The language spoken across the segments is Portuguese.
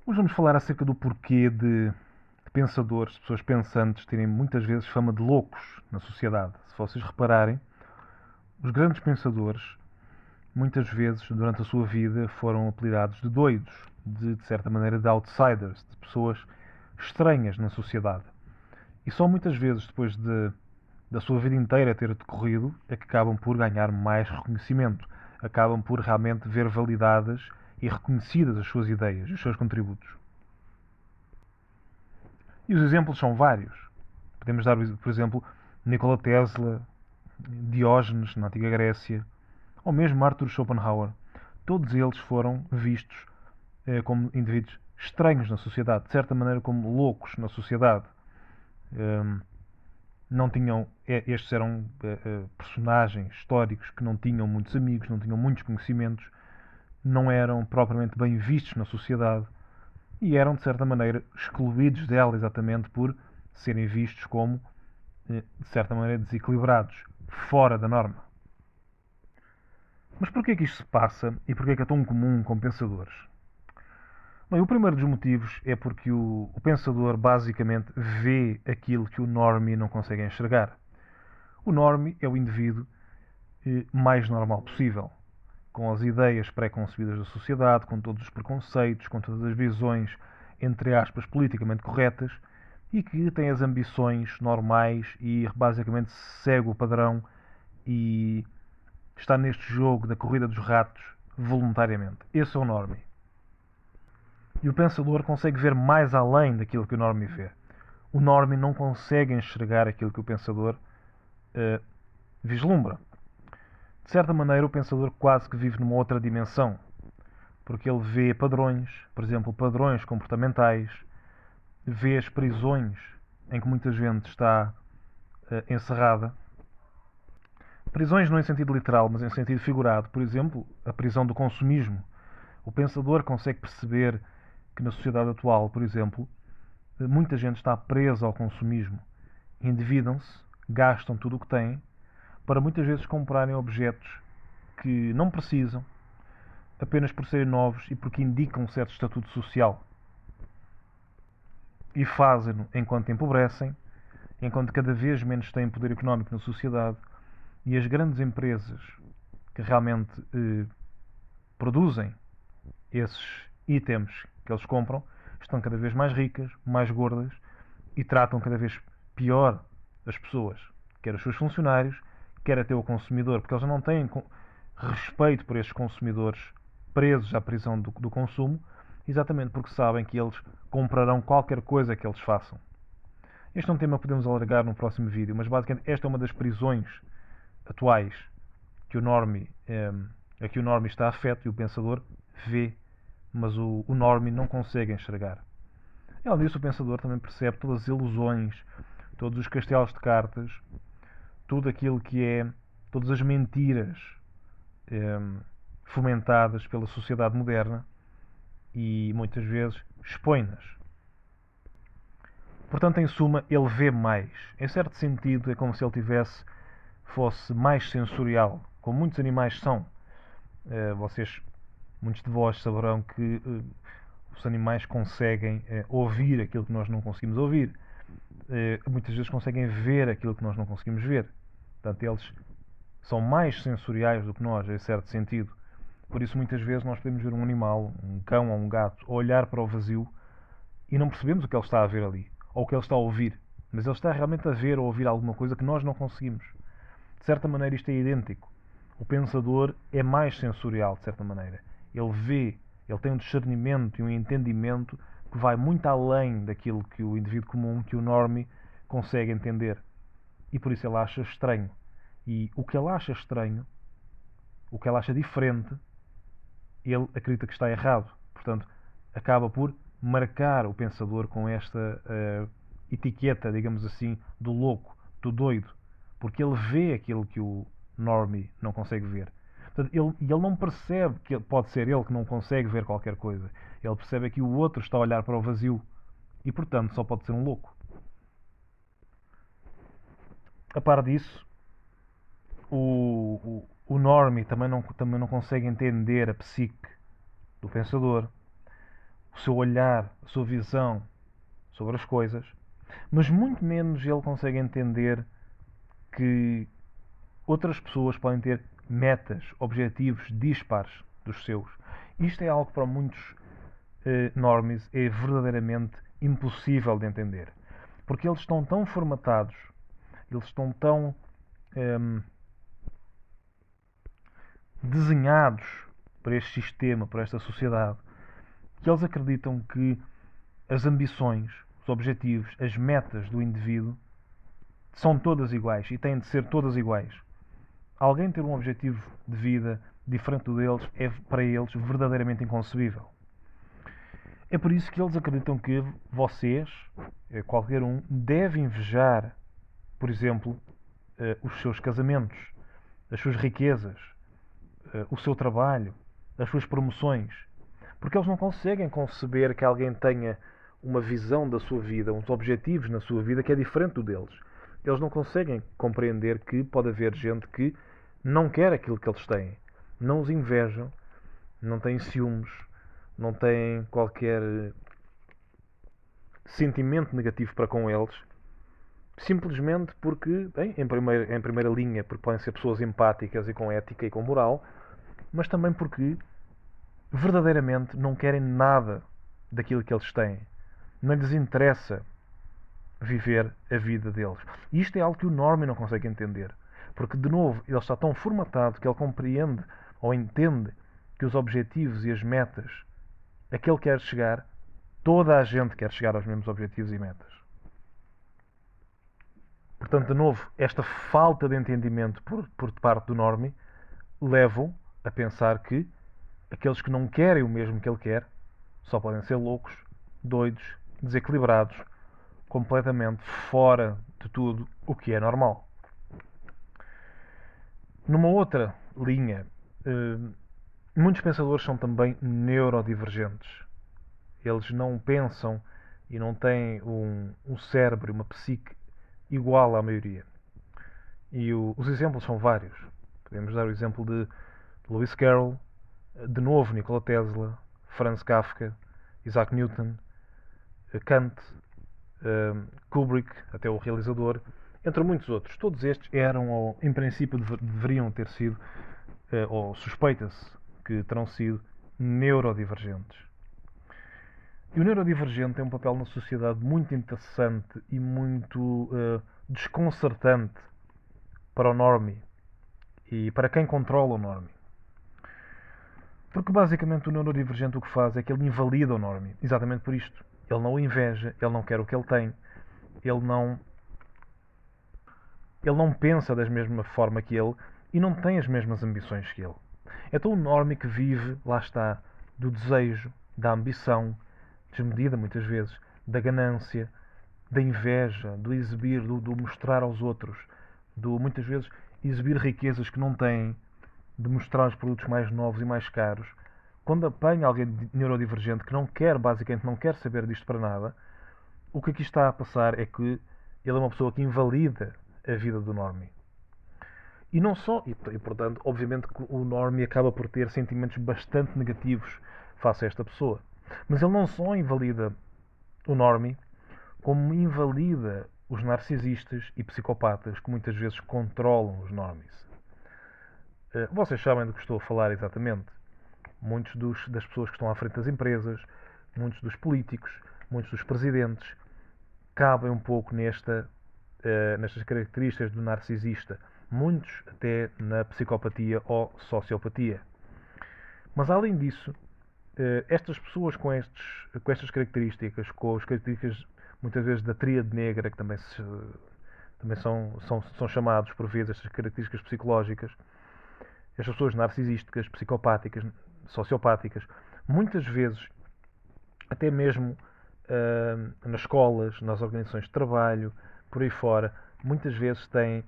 Hoje vamos falar acerca do porquê de pensadores, pessoas pensantes, terem muitas vezes fama de loucos na sociedade. Se vocês repararem, os grandes pensadores, muitas vezes, durante a sua vida, foram apelidados de doidos, de certa maneira, de outsiders, de pessoas estranhas na sociedade. E só muitas vezes, da sua vida inteira ter decorrido, é que acabam por ganhar mais reconhecimento. Acabam por realmente ver validadas e reconhecidas as suas ideias, os seus contributos. E os exemplos são vários. Podemos dar, por exemplo, Nikola Tesla, Diógenes, na antiga Grécia, ou mesmo Arthur Schopenhauer. Todos eles foram vistos como indivíduos estranhos na sociedade, de certa maneira como loucos na sociedade. Não tinham, estes eram personagens históricos que não tinham muitos amigos, não tinham muitos conhecimentos, não eram propriamente bem vistos na sociedade e eram, de certa maneira, excluídos dela exatamente por serem vistos como, de certa maneira, desequilibrados, fora da norma. Mas porquê é que isto se passa e porquê é que é tão comum com pensadores? Bem, o primeiro dos motivos é porque o pensador basicamente vê aquilo que o normie não consegue enxergar. O normie é o indivíduo mais normal possível, com as ideias pré-concebidas da sociedade, com todos os preconceitos, com todas as visões, entre aspas, politicamente corretas, e que tem as ambições normais e basicamente segue o padrão e está neste jogo da corrida dos ratos voluntariamente. Esse é o normie. E o pensador consegue ver mais além daquilo que o normie vê. O normie não consegue enxergar aquilo que o pensador vislumbra. De certa maneira, o pensador quase que vive numa outra dimensão, porque ele vê padrões, por exemplo, padrões comportamentais, vê as prisões em que muita gente está encerrada. Prisões não em sentido literal, mas em sentido figurado. Por exemplo, a prisão do consumismo. O pensador consegue perceber que na sociedade atual, por exemplo, muita gente está presa ao consumismo. Endividam-se, gastam tudo o que têm, para muitas vezes comprarem objetos que não precisam, apenas por serem novos e porque indicam um certo estatuto social. E fazem-no enquanto empobrecem, enquanto cada vez menos têm poder económico na sociedade, e as grandes empresas que realmente produzem esses itens que eles compram estão cada vez mais ricas, mais gordas e tratam cada vez pior as pessoas, quer os seus funcionários, quer até o consumidor, porque eles não têm respeito por estes consumidores presos à prisão do consumo, exatamente porque sabem que eles comprarão qualquer coisa que eles façam. Este é um tema que podemos alargar no próximo vídeo, mas basicamente esta é uma das prisões atuais que a que o normie está afeto e o pensador vê, mas o normie não consegue enxergar. E, além disso, o pensador também percebe todas as ilusões, todos os castelos de cartas, tudo aquilo que é, todas as mentiras fomentadas pela sociedade moderna e muitas vezes expõe-nas. Portanto, em suma, ele vê mais. Em certo sentido, é como se ele fosse mais sensorial, como muitos animais são. Muitos de vós saberão que os animais conseguem ouvir aquilo que nós não conseguimos ouvir. Muitas vezes conseguem ver aquilo que nós não conseguimos ver. Portanto, eles são mais sensoriais do que nós, em certo sentido. Por isso, muitas vezes, nós podemos ver um animal, um cão ou um gato, olhar para o vazio e não percebemos o que ele está a ver ali, ou o que ele está a ouvir. Mas ele está realmente a ver ou ouvir alguma coisa que nós não conseguimos. De certa maneira, isto é idêntico. O pensador é mais sensorial, de certa maneira. Ele vê, ele tem um discernimento e um entendimento que vai muito além daquilo que o indivíduo comum, que o normie, consegue entender. E por isso ele acha estranho. E o que ele acha estranho, o que ele acha diferente, ele acredita que está errado. Portanto, acaba por marcar o pensador com esta etiqueta, digamos assim, do louco, do doido. Porque ele vê aquilo que o normie não consegue ver. Portanto, ele não percebe que pode ser ele que não consegue ver qualquer coisa. Ele percebe que o outro está a olhar para o vazio. E, portanto, só pode ser um louco. A par disso, o normie também não consegue entender a psique do pensador. o seu olhar, a sua visão sobre as coisas, mas muito menos ele consegue entender que outras pessoas podem ter metas, objetivos dispares dos seus. Isto é algo que para muitos normies é verdadeiramente impossível de entender. Porque eles estão tão formatados, eles estão tão desenhados para este sistema, para esta sociedade, que eles acreditam que as ambições, os objetivos, as metas do indivíduo são todas iguais e têm de ser todas iguais. Alguém ter um objetivo de vida diferente do deles é para eles verdadeiramente inconcebível. É por isso que eles acreditam que vocês, qualquer um, deve invejar, por exemplo, os seus casamentos, as suas riquezas, o seu trabalho, as suas promoções. Porque eles não conseguem conceber que alguém tenha uma visão da sua vida, uns objetivos na sua vida que é diferente do deles. Eles não conseguem compreender que pode haver gente que não quer aquilo que eles têm. Não os invejam, não têm ciúmes, não têm qualquer sentimento negativo para com eles, simplesmente porque, bem, em primeira linha, porque podem ser pessoas empáticas e com ética e com moral, mas também porque verdadeiramente não querem nada daquilo que eles têm. Não lhes interessa viver a vida deles. E isto é algo que o normie não consegue entender. Porque, de novo, ele está tão formatado que ele compreende ou entende que os objetivos e as metas a que ele quer chegar, toda a gente quer chegar aos mesmos objetivos e metas. Portanto, de novo, esta falta de entendimento por parte do normie leva-o a pensar que aqueles que não querem o mesmo que ele quer só podem ser loucos, doidos, desequilibrados, completamente fora de tudo o que é normal. Numa outra linha, muitos pensadores são também neurodivergentes. Eles não pensam e não têm um cérebro, uma psique igual à maioria. E os exemplos são vários. Podemos dar o exemplo de Lewis Carroll, de novo Nikola Tesla, Franz Kafka, Isaac Newton, Kant, Kubrick, até o realizador, entre muitos outros. Todos estes eram, ou em princípio deveriam ter sido, ou suspeita-se que terão sido, neurodivergentes. E o neurodivergente tem um papel na sociedade muito interessante e muito desconcertante para o normie e para quem controla o normie. Porque basicamente o neurodivergente o que faz é que ele invalida o normie. Exatamente por isto. Ele não o inveja, ele não quer o que ele tem, ele não pensa da mesma forma que ele e não tem as mesmas ambições que ele. Então o normie que vive, lá está, do desejo, da ambição, desmedida muitas vezes, da ganância, da inveja, do exibir, do mostrar aos outros, do muitas vezes exibir riquezas que não têm, de mostrar os produtos mais novos e mais caros. Quando apanha alguém neurodivergente que não quer, basicamente, não quer saber disto para nada, o que aqui está a passar é que ele é uma pessoa que invalida a vida do normie. E não só, e portanto, obviamente que o normie acaba por ter sentimentos bastante negativos face a esta pessoa. Mas ele não só invalida o normie, como invalida os narcisistas e psicopatas que muitas vezes controlam os normies. Vocês sabem do que estou a falar exatamente. Muitos das pessoas que estão à frente das empresas, muitos dos políticos, muitos dos presidentes, cabem um pouco nestas características do narcisista. Muitos até na psicopatia ou sociopatia. Mas além disso, estas pessoas com estas características, com as características muitas vezes da tríade negra, que também são chamados por vezes estas características psicológicas, estas pessoas narcisísticas, psicopáticas, sociopáticas, muitas vezes, até mesmo nas escolas, nas organizações de trabalho, por aí fora, muitas vezes têm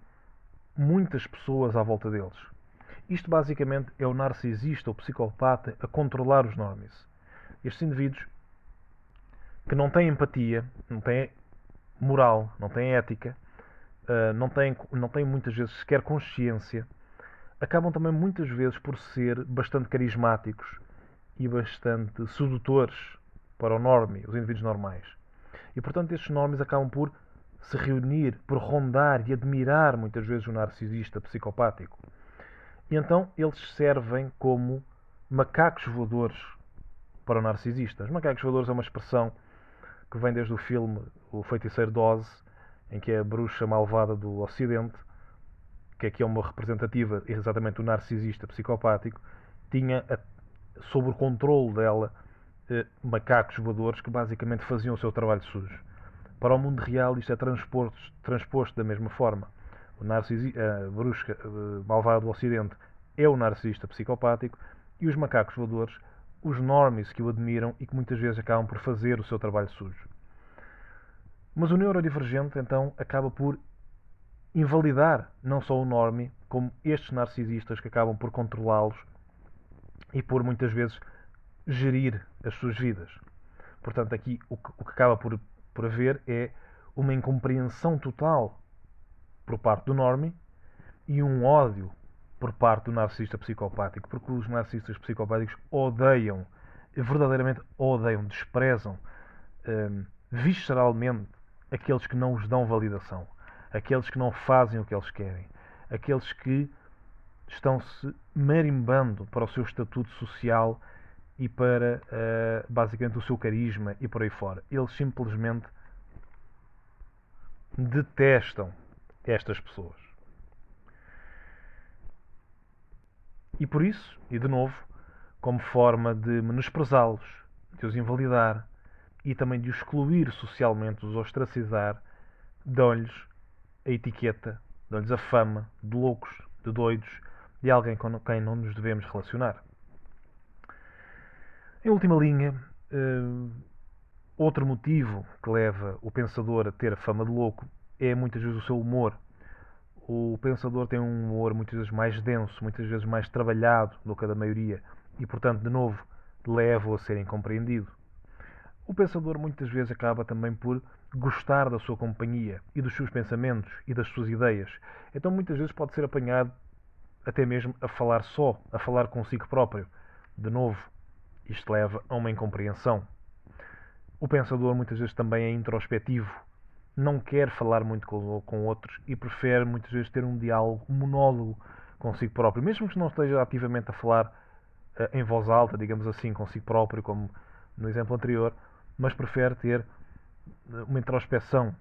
muitas pessoas à volta deles. Isto basicamente é o narcisista ou psicopata a controlar os normies. Estes indivíduos que não têm empatia, não têm moral, não têm ética, não têm muitas vezes sequer consciência, acabam também muitas vezes por ser bastante carismáticos e bastante sedutores para o normie, os indivíduos normais. E, portanto, estes normies acabam por se reunir, por rondar e admirar muitas vezes o narcisista psicopático. E então eles servem como macacos voadores para o narcisista. Os macacos voadores é uma expressão que vem desde o filme O Feiticeiro de Oz, em que é a bruxa malvada do Ocidente, que aqui é uma representativa exatamente do narcisista psicopático, tinha sob o controle dela macacos voadores que basicamente faziam o seu trabalho sujo. Para o mundo real isto é transposto da mesma forma. A bruxa malvada do Ocidente é o narcisista psicopático e os macacos voadores, os normies que o admiram e que muitas vezes acabam por fazer o seu trabalho sujo. Mas o neurodivergente então acaba por invalidar não só o normie, como estes narcisistas que acabam por controlá-los e por muitas vezes gerir as suas vidas. Portanto, aqui o que acaba por haver é uma incompreensão total por parte do normie e um ódio por parte do narcisista psicopático, porque os narcisistas psicopáticos odeiam, verdadeiramente odeiam, desprezam visceralmente aqueles que não os dão validação, aqueles que não fazem o que eles querem, aqueles que estão-se marimbando para o seu estatuto social e para basicamente o seu carisma e por aí fora. Eles simplesmente detestam estas pessoas. E por isso, e de novo, como forma de menosprezá-los, de os invalidar e também de os excluir socialmente, os ostracizar, dão-lhes a etiqueta, dão-lhes a fama de loucos, de doidos, de alguém com quem não nos devemos relacionar. Em última linha, outro motivo que leva o pensador a ter a fama de louco é muitas vezes o seu humor. O pensador tem um humor muitas vezes mais denso, muitas vezes mais trabalhado do que a da maioria e, portanto, de novo, leva-o a ser incompreendido. O pensador muitas vezes acaba também por gostar da sua companhia e dos seus pensamentos e das suas ideias. Então muitas vezes pode ser apanhado até mesmo a falar só, a falar consigo próprio. De novo, isto leva a uma incompreensão. O pensador muitas vezes também é introspectivo. Não quer falar muito com outros e prefere muitas vezes ter um diálogo, um monólogo consigo próprio. Mesmo que não esteja ativamente a falar em voz alta, digamos assim, consigo próprio, como no exemplo anterior, mas prefere ter uma introspeção,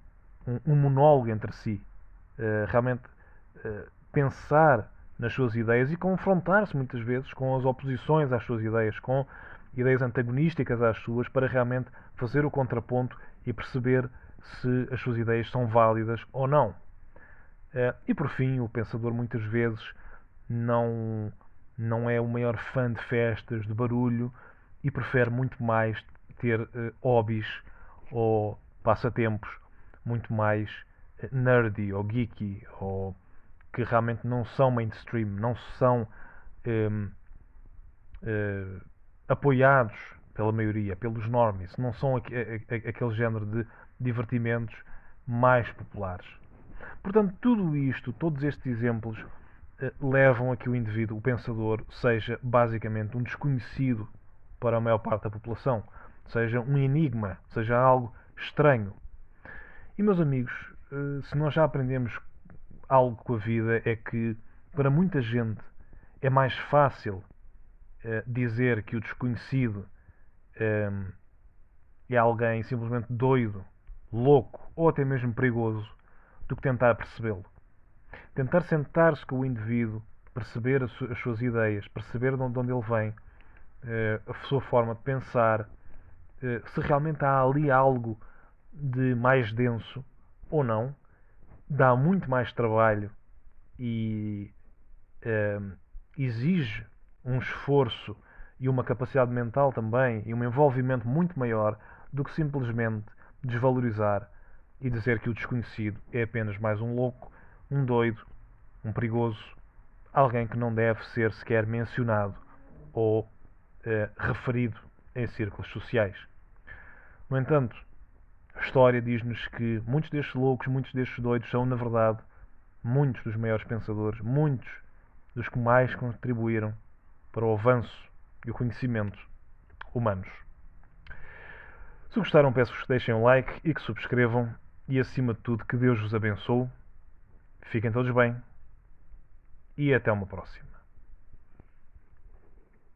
um monólogo entre si. Realmente pensar nas suas ideias e confrontar-se muitas vezes com as oposições às suas ideias, com ideias antagonísticas às suas, para realmente fazer o contraponto e perceber se as suas ideias são válidas ou não. E por fim, o pensador muitas vezes não é o maior fã de festas, de barulho, e prefere muito mais ter hobbies ou passatempos muito mais nerdy ou geeky, ou que realmente não são mainstream, não são apoiados pela maioria, pelos normies, não são aquele género de divertimentos mais populares. Portanto, tudo isto, todos estes exemplos, levam a que o indivíduo, o pensador, seja basicamente um desconhecido para a maior parte da população, seja um enigma, seja algo estranho. E, meus amigos, se nós já aprendemos algo com a vida, é que para muita gente é mais fácil dizer que o desconhecido é alguém simplesmente doido, louco ou até mesmo perigoso, do que tentar percebê-lo. Tentar sentar-se com o indivíduo, perceber as suas ideias, perceber de onde ele vem, a sua forma de pensar, se realmente há ali algo de mais denso ou não, dá muito mais trabalho e exige um esforço e uma capacidade mental também e um envolvimento muito maior do que simplesmente desvalorizar e dizer que o desconhecido é apenas mais um louco, um doido, um perigoso, alguém que não deve ser sequer mencionado ou referido em círculos sociais. No entanto, a história diz-nos que muitos destes loucos, muitos destes doidos são, na verdade, muitos dos maiores pensadores, muitos dos que mais contribuíram para o avanço e o conhecimento humanos. Se gostaram, peço-vos que deixem um like e que subscrevam. E, acima de tudo, que Deus vos abençoe. Fiquem todos bem. E até uma próxima.